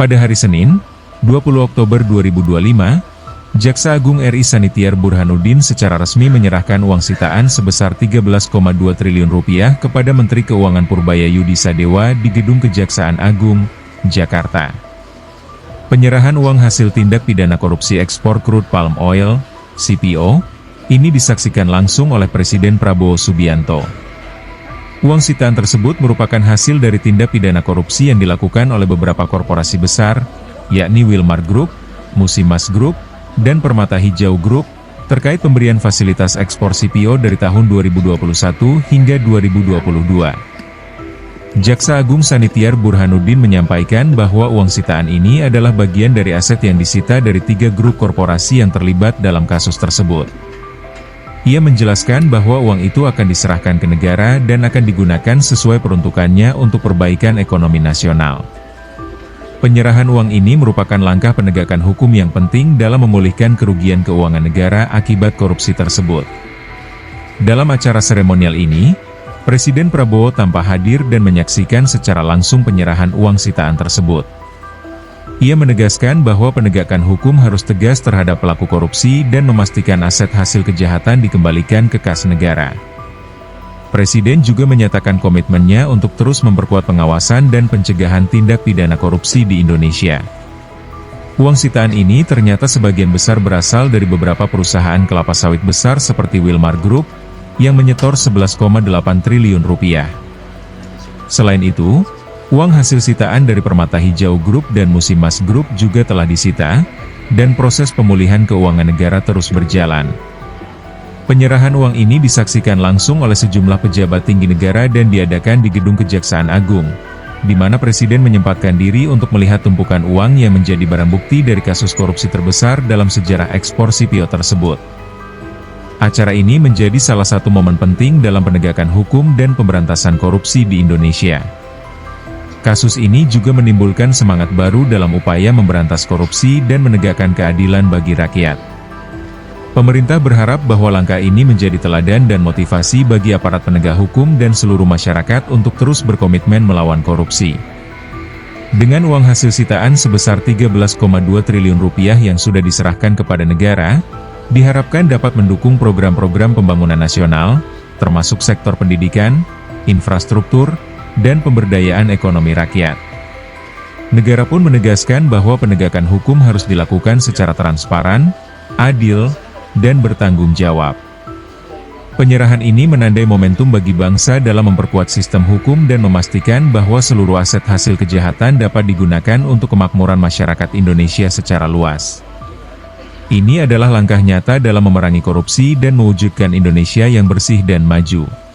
Pada hari Senin, 20 Oktober 2025, Jaksa Agung RI Sanitiar Burhanuddin secara resmi menyerahkan uang sitaan sebesar Rp13,2 triliun kepada Menteri Keuangan Purbaya Yudi Sadewa di Gedung Kejaksaan Agung, Jakarta. Penyerahan uang hasil tindak pidana korupsi ekspor crude palm oil, CPO, ini disaksikan langsung oleh Presiden Prabowo Subianto. Uang sitaan tersebut merupakan hasil dari tindak pidana korupsi yang dilakukan oleh beberapa korporasi besar, yakni Wilmar Group, Musimas Group, dan Permata Hijau Group, terkait pemberian fasilitas ekspor CPO dari tahun 2021 hingga 2022. Jaksa Agung Sanitiar Burhanuddin menyampaikan bahwa uang sitaan ini adalah bagian dari aset yang disita dari 3 grup korporasi yang terlibat dalam kasus tersebut. Ia menjelaskan bahwa uang itu akan diserahkan ke negara dan akan digunakan sesuai peruntukannya untuk perbaikan ekonomi nasional. Penyerahan uang ini merupakan langkah penegakan hukum yang penting dalam memulihkan kerugian keuangan negara akibat korupsi tersebut. Dalam acara seremonial ini, Presiden Prabowo tampak hadir dan menyaksikan secara langsung penyerahan uang sitaan tersebut. Ia menegaskan bahwa penegakan hukum harus tegas terhadap pelaku korupsi dan memastikan aset hasil kejahatan dikembalikan ke kas negara. Presiden juga menyatakan komitmennya untuk terus memperkuat pengawasan dan pencegahan tindak pidana korupsi di Indonesia. Uang sitaan ini ternyata sebagian besar berasal dari beberapa perusahaan kelapa sawit besar seperti Wilmar Group, yang menyetor Rp11,8 triliun. Selain itu, uang hasil sitaan dari Permata Hijau Group dan Musimas Group juga telah disita, dan proses pemulihan keuangan negara terus berjalan. Penyerahan uang ini disaksikan langsung oleh sejumlah pejabat tinggi negara dan diadakan di Gedung Kejaksaan Agung, di mana Presiden menyempatkan diri untuk melihat tumpukan uang yang menjadi barang bukti dari kasus korupsi terbesar dalam sejarah ekspor CPO tersebut. Acara ini menjadi salah satu momen penting dalam penegakan hukum dan pemberantasan korupsi di Indonesia. Kasus ini juga menimbulkan semangat baru dalam upaya memberantas korupsi dan menegakkan keadilan bagi rakyat. Pemerintah berharap bahwa langkah ini menjadi teladan dan motivasi bagi aparat penegak hukum dan seluruh masyarakat untuk terus berkomitmen melawan korupsi. Dengan uang hasil sitaan sebesar Rp13,2 triliun yang sudah diserahkan kepada negara, diharapkan dapat mendukung program-program pembangunan nasional, termasuk sektor pendidikan, infrastruktur, dan pemberdayaan ekonomi rakyat. Negara pun menegaskan bahwa penegakan hukum harus dilakukan secara transparan, adil, dan bertanggung jawab. Penyerahan ini menandai momentum bagi bangsa dalam memperkuat sistem hukum dan memastikan bahwa seluruh aset hasil kejahatan dapat digunakan untuk kemakmuran masyarakat Indonesia secara luas. Ini adalah langkah nyata dalam memerangi korupsi dan mewujudkan Indonesia yang bersih dan maju.